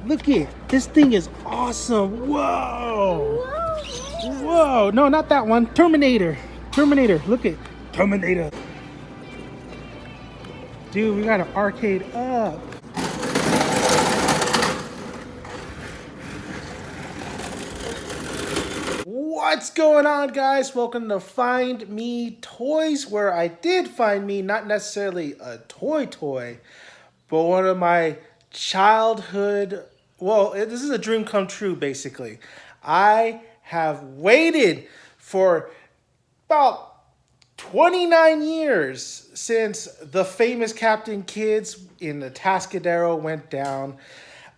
Look it. This thing is awesome. Whoa. Whoa. No, not that one. Terminator. Terminator. Look it. Terminator. Dude, we got an arcade up. What's going on, guys? Welcome to Find Me Toys, where I did find me not necessarily a toy, but one of my childhood, well, this is a dream come true, basically. I have waited for about 29 years since the famous Captain Kids in the Tascadero went down.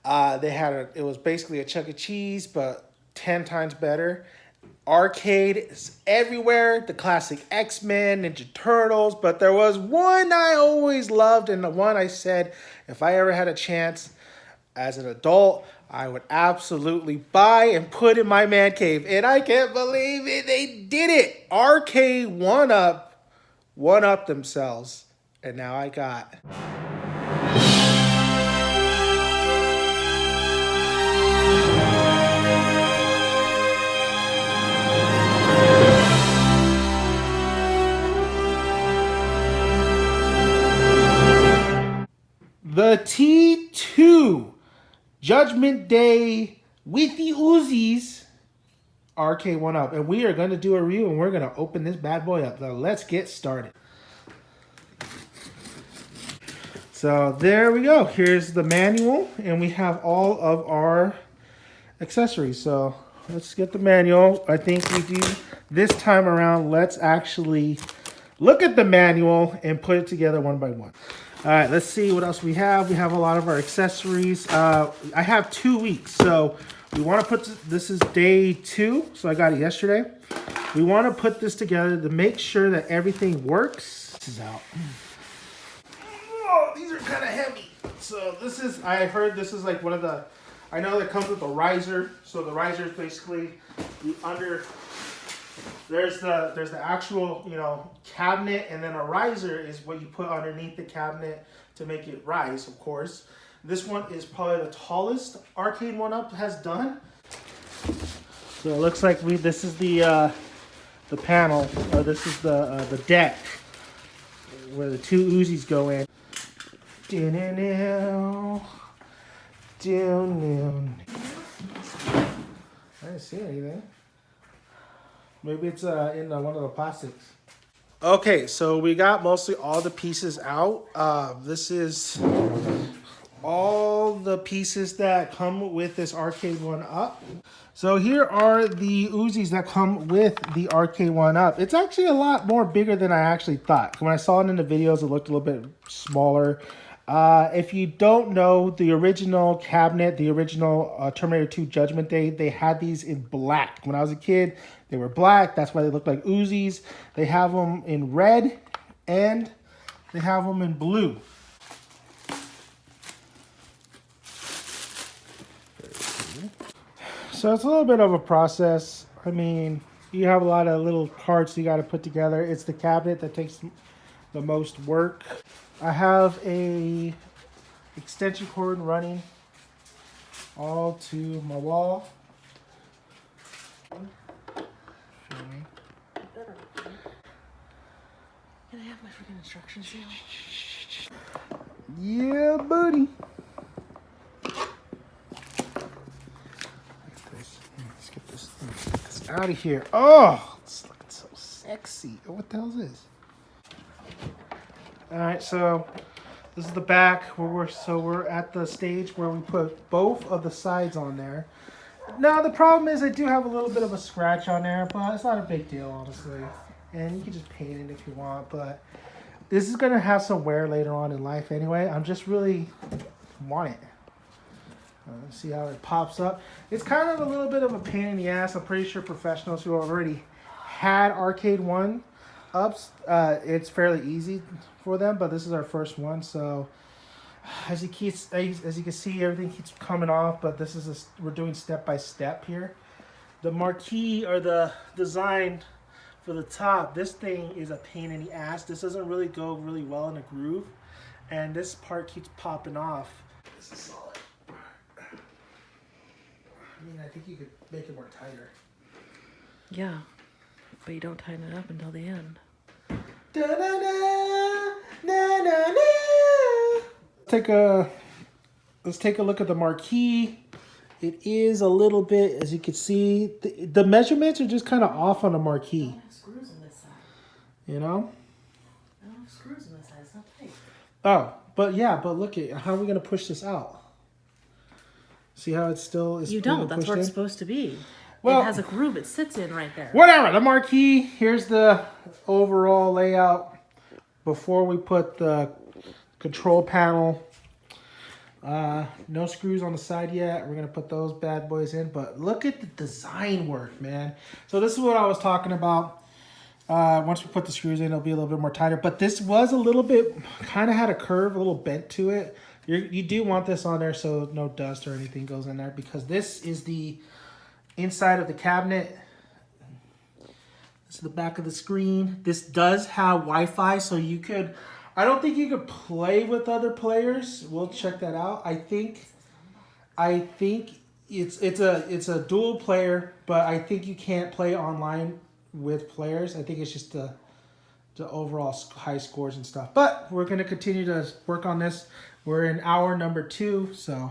It was basically a Chuck E. Cheese, but 10 times better. Arcade is everywhere. The classic X-Men, Ninja Turtles, but there was one I always loved, and the one I said if I ever had a chance as an adult, I would absolutely buy and put in my man cave. And I can't believe it. They did it. Arcade1up one-up themselves. And now I got the T2 Judgment Day with the Uzis Arcade1up, and we are going to do a review, and we're going to open this bad boy up. So let's get started. So there we go. Here's the manual, and we have all of our accessories. So let's get the manual. I think we do this time around. Let's actually look at the manual and put it together one by one. All right, let's see what else we have. We have a lot of our accessories. I have 2 weeks, so we want to put this is day 2, so I got it yesterday. We want to put this together to make sure that everything works. This is out. Oh, these are kind of heavy. So this is, I heard this is like one of the, I know that comes with a riser. So the riser is basically the under. There's the actual, cabinet, and then a riser is what you put underneath the cabinet to make it rise, of course. This one is probably the tallest Arcade1up has done. So it looks like this is the panel, or this is the deck where the 2 Uzis go in. I didn't see anything. Maybe it's in one of the plastics. Okay, so we got mostly all the pieces out. This is all the pieces that come with this Arcade1up. So here are the Uzis that come with the Arcade1up. It's actually a lot more bigger than I actually thought. When I saw it in the videos, it looked a little bit smaller. If you don't know, the original cabinet, the original Terminator 2 Judgment Day, they had these in black. When I was a kid, they were black. That's why they look like Uzis. They have them in red, and they have them in blue. So it's a little bit of a process. I mean, you have a lot of little parts you got to put together. It's the cabinet that takes the most work. I have a extension cord running all to my wall. Can I have my freaking instructions now? Yeah, buddy. Let's get this out of here. Oh, it's looking so sexy. What the hell is this? All right, so this is the back where we're at the stage where we put both of the sides on there. Now the problem is I do have a little bit of a scratch on there, but it's not a big deal, honestly. And you can just paint it if you want, but this is gonna have some wear later on in life anyway. I'm just really want it. See how it pops up. It's kind of a little bit of a pain in the ass. I'm pretty sure professionals who already had Arcade1ups, it's fairly easy for them, but this is our first one, so as you can see, everything keeps coming off, but this is we're doing step by step here. The marquee, or the design for the top, this thing is a pain in the ass. This doesn't really go really well in a groove, and this part keeps popping off. This is solid. mean, I think you could make it more tighter. Yeah, but you don't tighten it up until the end. Da, da, da, na, na, na. Let's take a look at the marquee. It is a little bit, as you can see, the measurements are just kind of off on the marquee. I don't have screws on this side. You know? I don't have screws on this side. It's not tight. Oh, but yeah, but look at how are we gonna push this out? See how it's still is. You don't. That's where it's supposed to be. Well, it has a groove. It sits in right there. Whatever. The marquee. Here's the overall layout before we put the control panel. No screws on the side yet. We're gonna put those bad boys in. But look at the design work, man. So this is what I was talking about. Once we put the screws in, it'll be a little bit more tighter. But this was a little bit, kind of had a curve, a little bent to it. You do want this on there so no dust or anything goes in there, because this is the inside of the cabinet. This is the back of the screen. This does have Wi-Fi, so you could, I don't think you could play with other players. We'll check that out. I think it's a dual player, but I think you can't play online with players. I think it's just the overall high scores and stuff. But we're going to continue to work on this. We're in hour number 2, so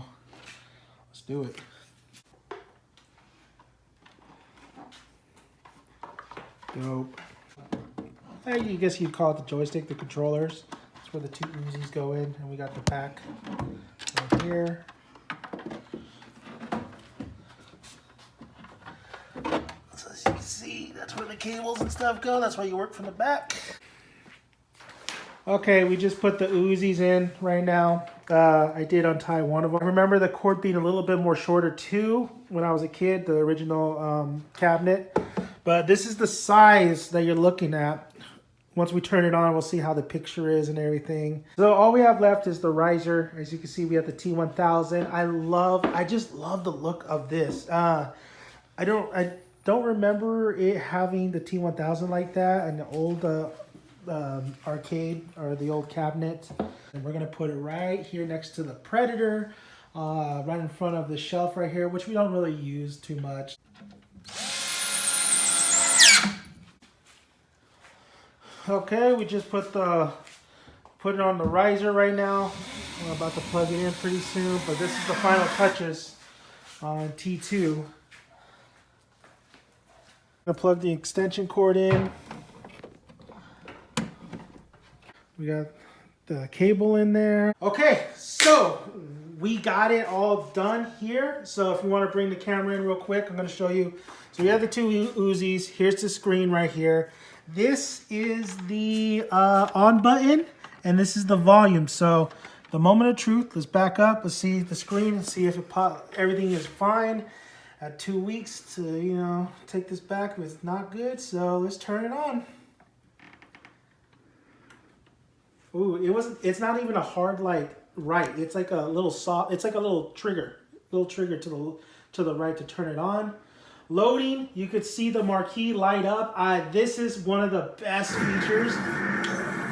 let's do it. Dope. I guess you'd call it the joystick, the controllers. That's where the 2 Uzis go in, and we got the pack right here. So as you can see, that's where the cables and stuff go. That's why you work from the back. Okay, we just put the Uzis in right now. I did untie one of them. I remember the cord being a little bit more shorter too when I was a kid, the original cabinet. But this is the size that you're looking at. Once we turn it on, we'll see how the picture is and everything. So all we have left is the riser. As you can see, we have the T1000. I just love the look of this. I don't remember it having the T1000 like that and the old arcade or the old cabinet. And we're gonna put it right here next to the Predator, right in front of the shelf right here, which we don't really use too much. Okay, we just put it on the riser right now. We're about to plug it in pretty soon, but this is the final touches on T2. I'm gonna plug the extension cord in. We got the cable in there. Okay, so we got it all done here. So if you want to bring the camera in real quick, I'm going to show you. So we have the 2 Uzis. Here's the screen right here. This is the on button, and this is the volume. So the moment of truth, let's back up. Let's see the screen and see if everything is fine. At 2 weeks to, take this back if it's not good. So let's turn it on. Ooh, it's not even a hard right. It's like a little soft. It's like a little trigger to the right to turn it on. Loading, you could see the marquee light up. This is one of the best features.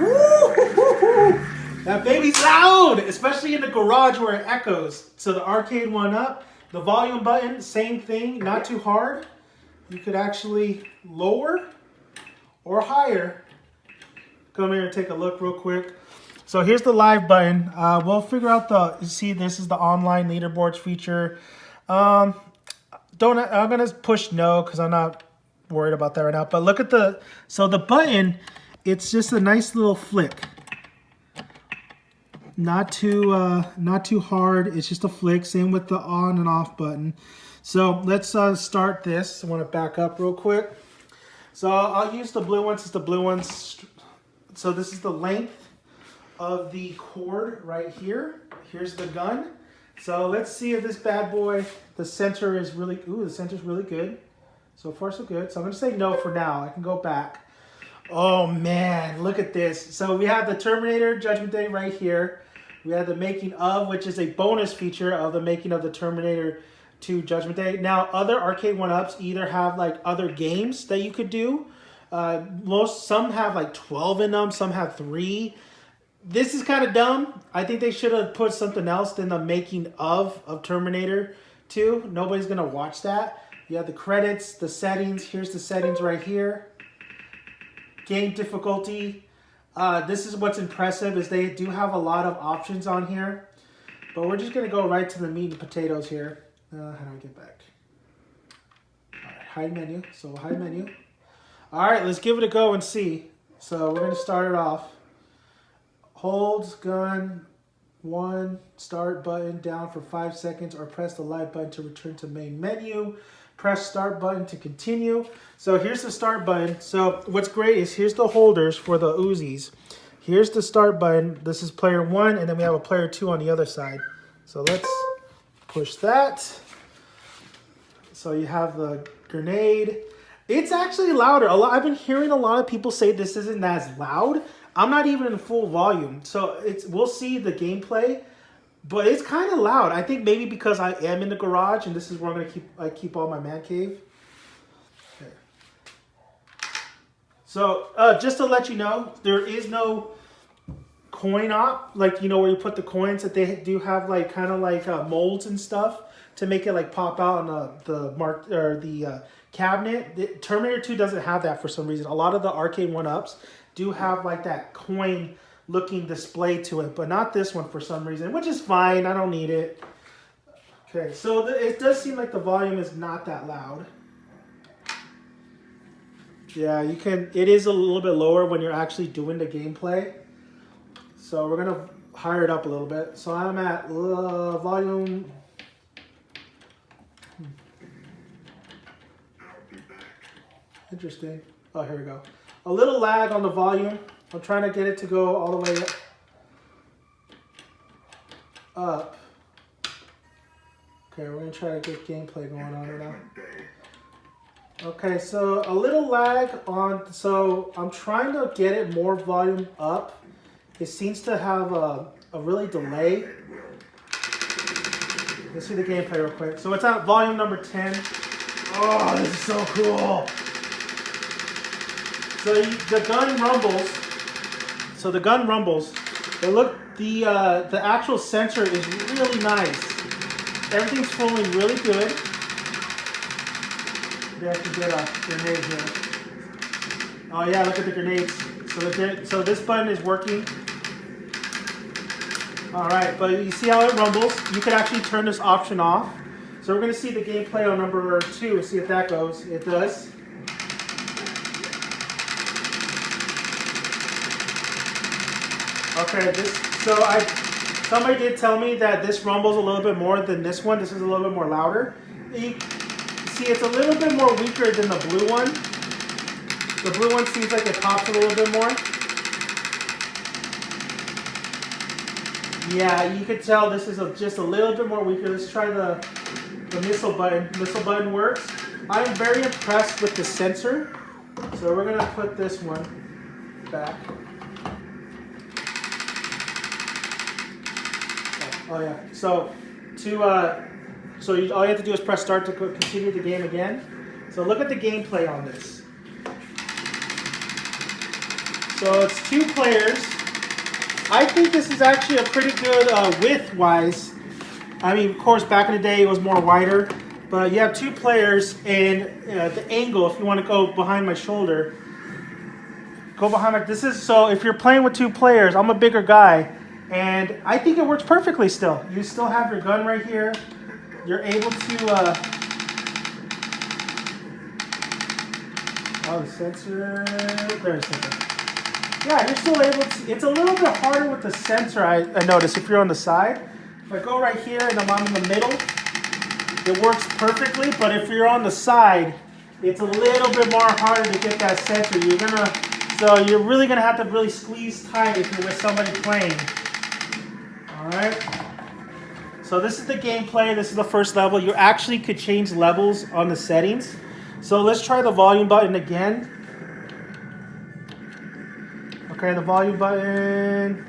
Woo! That baby's loud, especially in the garage where it echoes. So the Arcade1up, the volume button, same thing, not too hard. You could actually lower or higher. Come here and take a look real quick. So here's the live button. We'll figure out see, this is the online leaderboards feature. I'm gonna push no because I'm not worried about that right now. But look at the button. It's just a nice little flick. Not too hard. It's just a flick. Same with the on and off button. So let's start this. I want to back up real quick. So I'll use the blue ones. It's the blue ones. So this is the length of the cord right here. Here's the gun. So let's see if this bad boy, the center is really, the center's really good. So far so good. So I'm gonna say no for now. I can go back. Oh man, look at this. So we have the Terminator Judgment Day right here. We have the making of, which is a bonus feature of the making of the Terminator 2 Judgment Day. Now other Arcade1ups either have other games that you could do. Some have 12 in them, some have 3. This is kind of dumb. I think they should have put something else than the making of Terminator too. Nobody's gonna watch that. You have the credits, the settings. Here's the settings right here. Game difficulty. This is what's impressive is they do have a lot of options on here. But we're just gonna go right to the meat and potatoes here. How do I get back? All right, hide menu. So hide menu. All right, let's give it a go and see. So we're gonna start it off. Hold gun 1, start button down for 5 seconds, or press the light button to return to main menu. Press start button to continue. So here's the start button. So what's great is here's the holders for the Uzis. Here's the start button. This is player 1, and then we have a player 2 on the other side. So let's push that. So you have the grenade. It's actually louder. I've been hearing a lot of people say this isn't as loud. I'm not even in full volume. So we'll see the gameplay. But it's kind of loud. I think maybe because I am in the garage and this is where I'm going to keep all my man cave. Okay. So just to let you know, there is no coin op, like, you know, where you put the coins. That they do have like kind of like molds and stuff to make it like pop out on the cabinet. The Terminator 2 doesn't have that for some reason. A lot of the Arcade1ups do have like that coin looking display to it, but not this one for some reason, which is fine. I don't need it. Okay, so it does seem like the volume is not that loud. Yeah, you can. It is a little bit lower when you're actually doing the gameplay. So we're gonna higher it up a little bit. So I'm at volume. Interesting. Oh, here we go. A little lag on the volume. I'm trying to get it to go all the way up. Okay, we're going to try to get gameplay going on right now. Okay, so a little lag on, so I'm trying to get it more volume up. It seems to have a really delay. Let's see the gameplay real quick. So it's at volume number 10. Oh, this is so cool. So the gun rumbles. So the gun rumbles. But look, the actual sensor is really nice. Everything's flowing really good. Maybe I can get a grenade here. Oh yeah, look at the grenades. So this button is working. All right, but you see how it rumbles? You could actually turn this option off. So we're gonna see the gameplay on number 2, see if that goes. It does. Okay, somebody did tell me that this rumbles a little bit more than this one. This is a little bit more louder. You see, it's a little bit more weaker than the blue one. The blue one seems like it pops a little bit more. Yeah, you could tell this is just a little bit more weaker. Let's try the missile button. Missile button works. I'm very impressed with the sensor. So we're gonna put this one back. Oh yeah. So all you have to do is press start to continue the game again. So look at the gameplay on this. So it's 2 players. I think this is actually a pretty good width-wise. I mean, of course, back in the day it was more wider, but you have 2 players, and the angle, if you want to go behind my shoulder, so if you're playing with 2 players, I'm a bigger guy. And I think it works perfectly still. You still have your gun right here. You're able to... Oh, the sensor... There's the sensor. Yeah, you're still able to... It's a little bit harder with the sensor, I noticed, if you're on the side. If I go right here and I'm in the middle, it works perfectly. But if you're on the side, it's a little bit more harder to get that sensor. So you're really going to have to really squeeze tight if you're with somebody playing. Alright, so this is the gameplay. This is the first level. You actually could change levels on the settings. So let's try the volume button again. Okay, the volume button.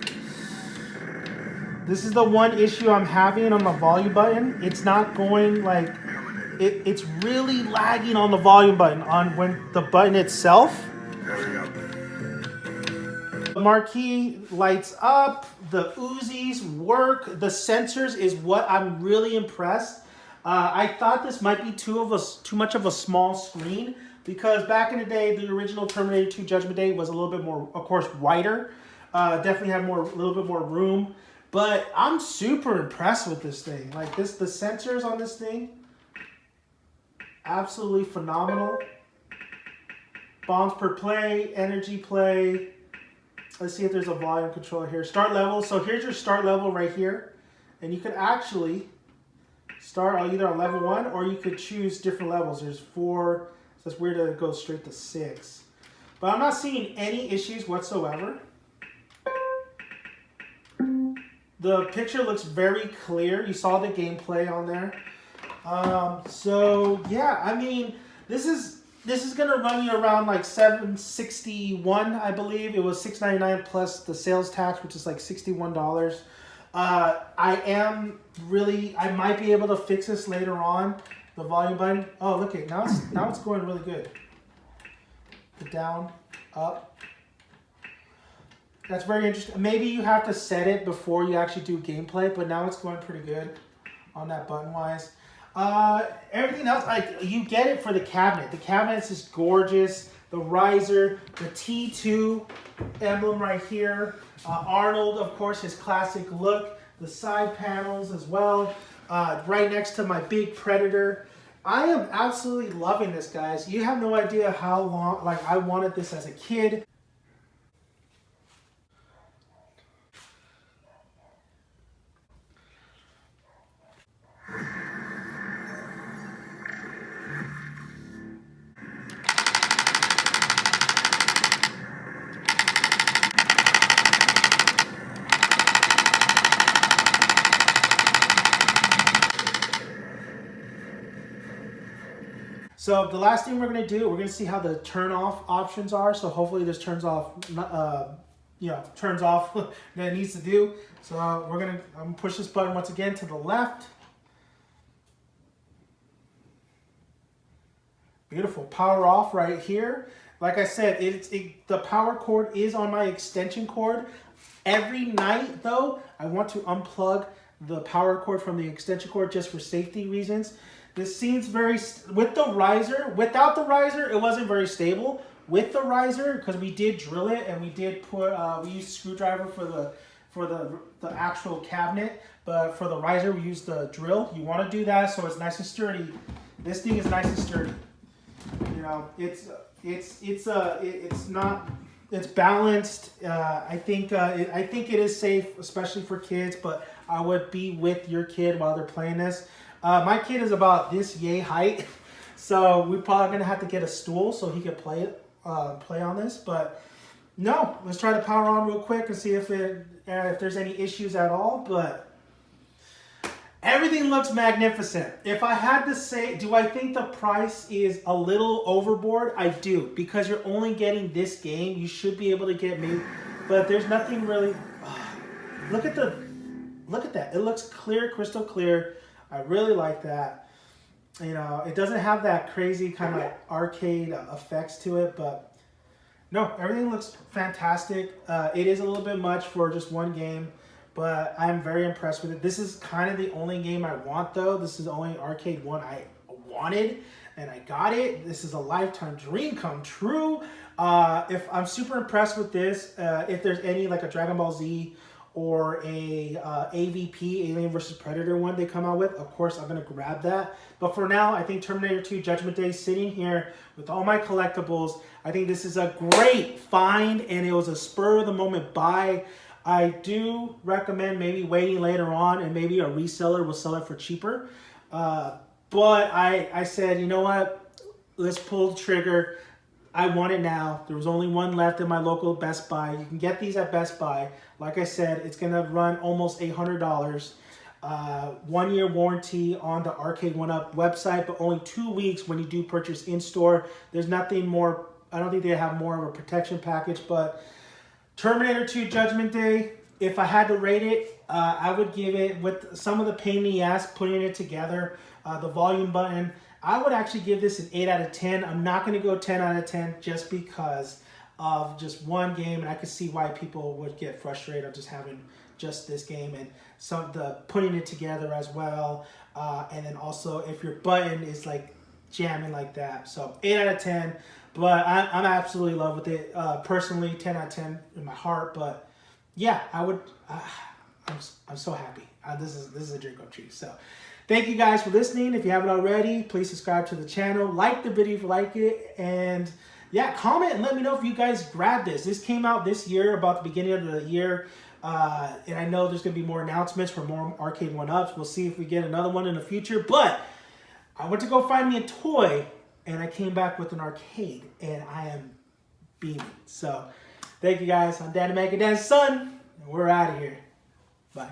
This is the one issue I'm having on the volume button. It's not going like, it's really lagging on the volume button when the button itself. The marquee lights up, the Uzis work, the sensors is what I'm really impressed. I thought this might be too much of a small screen because back in the day, the original Terminator 2 Judgment Day was a little bit more, of course, wider. Definitely had a little bit more room. But I'm super impressed with this thing. Like the sensors on this thing, absolutely phenomenal. Bombs per play, energy play. Let's see if there's a volume control here. Start level. So here's your start level right here. And you could actually start either on level 1 or you could choose different levels. There's 4. So it's weird that it goes straight to 6. But I'm not seeing any issues whatsoever. The picture looks very clear. You saw the gameplay on there. So yeah, I mean, this is gonna run you around like $761, I believe. It was $699 plus the sales tax, which is like $61. I might be able to fix this later on. The volume button. Oh, look at now it's going really good. The down, up. That's very interesting. Maybe you have to set it before you actually do gameplay, but now it's going pretty good on that button-wise. Everything else, you get it for the cabinet. The cabinet is just gorgeous. The riser, the T2 emblem right here. Arnold, of course, his classic look. The side panels as well. Right next to my big Predator. I am absolutely loving this, guys. You have no idea how long, I wanted this as a kid. So the last thing we're going to do, we're going to see how the turn off options are. So hopefully this turns off, turns off that it needs to do. So I'm going to push this button once again to the left. Beautiful. Power off right here. Like I said, the power cord is on my extension cord. Every night though, I want to unplug the power cord from the extension cord just for safety reasons. This seems very, with the riser, without the riser, it wasn't very stable. With the riser, because we did drill it and we did put, we used a screwdriver for the actual cabinet, but for the riser, we used the drill. You want to do that so it's nice and sturdy. This thing is nice and sturdy. You know, it's balanced. I think it is safe, especially for kids, but I would be with your kid while they're playing this. My kid is about this yay height, so we're probably gonna have to get a stool so he can play on this. But no, let's try to power on real quick and see if there's any issues at all. But everything looks magnificent. If I had to say, do I think the price is a little overboard? I do, because you're only getting this game. You should be able to get me, but there's nothing really. Look at that. It looks clear, crystal clear. I really like that. You know, it doesn't have that crazy kind of arcade effects to it, but no, everything looks fantastic. It is a little bit much for just one game, but I'm very impressed with it. This is kind of the only game I want, though. This is the only Arcade1 I wanted, and I got it. This is a lifetime dream come true. If I'm super impressed with this, if there's any like a Dragon Ball Z or a AVP, Alien vs. Predator one they come out with, of course I'm going to grab that. But for now, I think Terminator 2 Judgment Day sitting here with all my collectibles, I think this is a great find, and it was a spur-of-the-moment buy. I do recommend maybe waiting later on, and maybe a reseller will sell it for cheaper. But I said, you know what? Let's pull the trigger. I want it now. There was only one left in my local Best Buy. You can get these at Best Buy. Like I said, it's going to run almost $800. 1 year warranty on the Arcade1up website, but only 2 weeks when you do purchase in-store. There's nothing more. I don't think they have more of a protection package, but Terminator 2 Judgment Day, if I had to rate it, I would give it, with some of the pain in the ass putting it together, the volume button, I would actually give this an 8 out of 10. I'm not going to go 10 out of 10 just because of just one game, and I could see why people would get frustrated of just having just this game and some of the putting it together as well. And then also if your button is like jamming like that. So 8 out of 10. But I'm absolutely in love with it. Personally, 10 out of 10 in my heart. But yeah, I would. I'm so happy. This is a drink of treat. So thank you guys for listening. If you haven't already, please subscribe to the channel. Like the video if you like it. And yeah, comment and let me know if you guys grabbed this. This came out this year, about the beginning of the year. And I know there's going to be more announcements for more Arcade1ups. We'll see if we get another one in the future. But I went to go find me a toy, and I came back with an arcade. And I am beaming. So thank you guys. I'm Danthemanreviews' son, and we're out of here. Bye.